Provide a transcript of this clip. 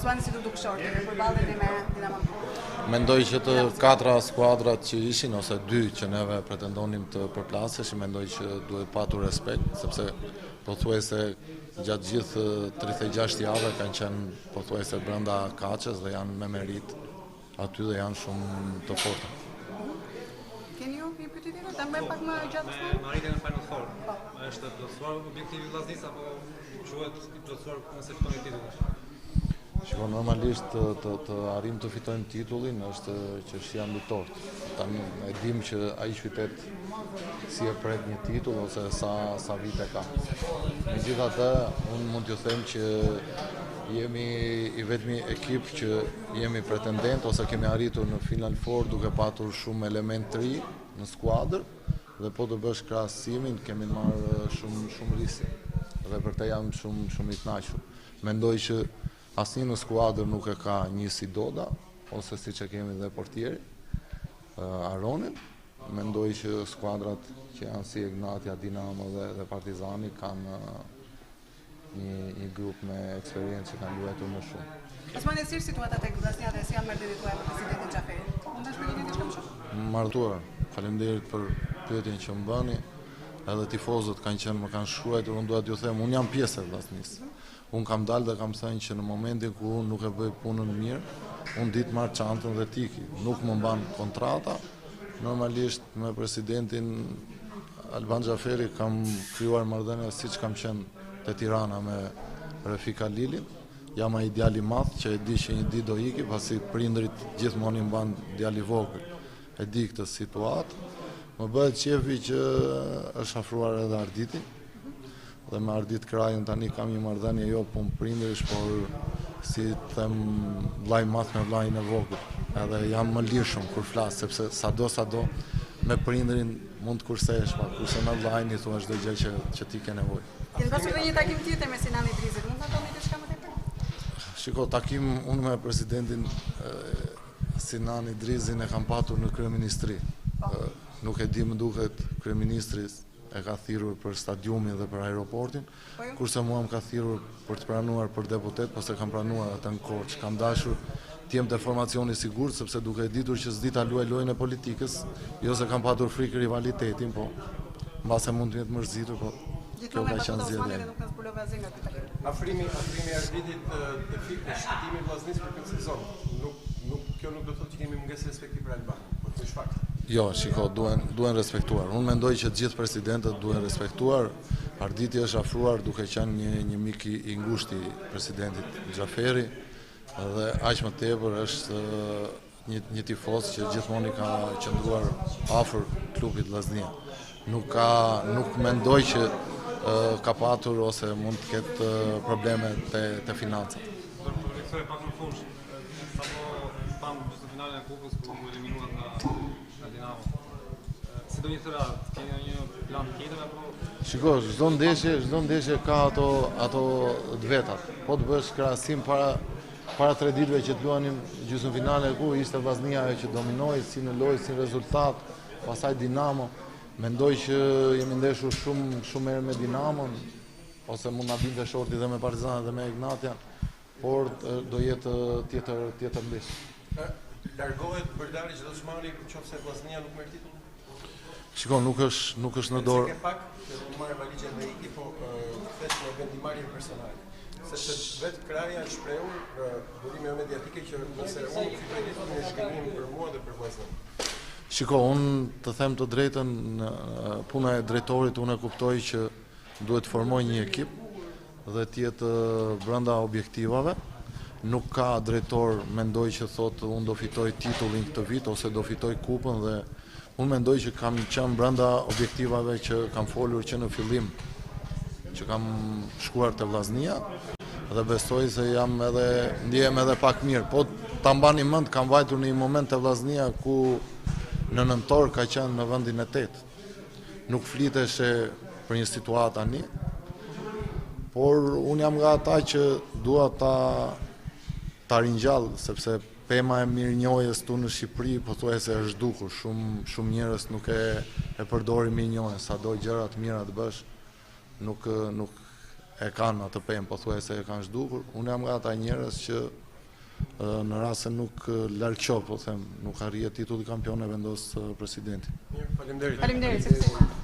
Osmani, si duk shorti përballeni me Dinamo? Mendoj që të 4 skuadrat që ishin, ose 2 që neve pretendonim të përplaseshim, mendoj që duhet patur respekt, sepse pothuajse gjatë gjithë 36 javë kanë qenë pothuajse brenda kaçës dhe janë me merit aty dhe janë shumë të forta. Keni ju një pyetje tjetër? Ta mbajmë pak më gjatë. Me arritjen në Final Four. Është plotësuar objektivi i Vllaznisë apo quhet i plotësuar nëse fitoni titullin? Shiko, normalisht të arrim të fitojmë titullin është çështja mbi tort. Tani e dim që ai qytet si e pret një titull ose sa vite ka. Megjithatë, unë mund t'ju them që jemi i vetmi ekip që jemi pretendent ose kemi arritur në Final Four duke patur shumë element të ri në skuadër dhe po të bësh krahasimin kemi marrë shumë risi dhe për të jam shumë i kënaqur. Mendoj që asnjë në skuadër nuk e ka një si Doda ose siç e kemi dhe portieri Aronin. Mendoj që skuadrat që janë si Egnatia, Dinamo dhe Partizani kanë një grup me eksperiencë që kanë luajtur më shumë. Osmani, si është situata tek Vllaznia dhe si janë marrëdhëniet tuaja me presidentin Xhaferin? Mund ta shpjegoni diçka më shumë? Martuar. Faleminderit për pyetjen që më bëni. Edhe tifozët më kanë shkruar, unë dua t'ju them, unë jam pjesë e Vllaznisë. Unë kam dalë dhe kam thënë që në momentin ku unë nuk e bëj punën mirë, unë ditë marr çantën dhe tiki. Nuk më mban kontrata. Normalisht me presidentin Alban Xhaferi kam krijuar marrëdhënie siç kam qenë te Tirana me Refik Halilin. Jam ai djali i madh që e di që një ditë do iki, pasi prindrit gjithmonë i mban djali i vogël. E di këtë situatë. Më bëhet qefi që është afruar edhe Arditi. Dhe me Ardit Krajën tani kam një marrëdhënie jo punë prindërish, por si them vllai madh me vllain e vogël. Edhe jam më lirshëm kur flas, sepse sado me prindërin mund të kursesh, kurse me vllain i thua çdo gjë që ti ke nevojë. Keni pasur një takim tjetër me Sinan Idrizit, mund ta thoni diçka më tepër? Shiko, takim unë me presidentin Sinan Idrizin e kam patur në kryeministri. Nuk e di, më duket kryeministri e ka thirrur për stadiumin dhe për aeroportin, kurse mua më ka thirrur për të pranuar për deputet, pas e kam pranuar atë në Korçë. Kam dashur të jem te formacioni sigurt, sepse duke ditur që s'di ta luaj lojën e politikës, jo se kam patur frikë rivalitetin, po mbase mund të jetë mërzitur, po kjo ka qenë zgjedhja. Afrimi i Arditit të shpëtimi i Vllaznisë për këtë sezon. Kjo nuk do të thotë që kemi mungesë respekti për Albanin, por është fakt. Jo, shiko, duhen respektuar. Unë mendoj që gjithë presidentët duhen respektuar. Arditi është afruar duke qenë një mik i ngushtë i presidentit Xhaferi dhe aq më tepër është një tifoz që gjithmonë i ka qëndruar afër klubit Vllaznia. Nuk mendoj që ka patur ose mund të ketë probleme te financat. Do të riktoj pak në fund. Sapo pam në finalen e kupës ku u eliminuan nga Dinamo. Si do një të radhë, keni një plan tjetër apo? Shiko, çdo ndeshje ka ato të vetat. Po të bësh krahasim para 3 ditëve që të luanim gjysmëfinale ku ishte Vllaznia ajo që dominoi si në lojë si rezultat, pastaj Dinamo. Mendoj që jemi ndeshur shumë herë me Dinamon, ose mund na binte shorti dhe me Partizan dhe me Ignatia, por do jetë tjetër ndeshje. Largohet Bërdari çdo çmali nëse Vllaznia nuk merr titullin? Shiko, nuk është në dorë. Se ke pak të marrë valizën dhe iki, po thes në vendimarrje personale. Sepse vetë Kraja është shprehur burime mediatike që nëse unë nuk fitoj titullin është gënjim për mua dhe për Vllaznin. Shiko, unë të them të drejtën, puna e drejtorit unë e kuptoj që duhet formoj një ekip dhe t'jetë brenda objektivave. Nuk ka drejtor mendoj që thotë unë do fitoj titullin këtë vit ose do fitoj kupën dhe unë mendoj që kam qenë brenda objektivave që kam folur që në fillim, që kam shkuar te Vllaznia dhe besoj se ndihem edhe pak mirë. Po ta mbani mend, kam vajtur në një moment te Vllaznia ku në nëntor ka qenë në vendin e 8. Nuk fliteshe për një situatë tani, por unë jam nga ata që dua ta ringjall, sepse pema e mirënjohjes tu në Shqipëri pothuajse është dukur, shumë njerëz nuk e përdorin mirënjohjen, sado gjëra të mira të bësh, nuk e kanë atë pemë, pothuajse e kanë zhdukur. Unë jam nga ata njerëz që në rast se nuk largqo, po them, nuk arrihet titulli kampion e vendos presidenti. Mirë, faleminderit. Faleminderit.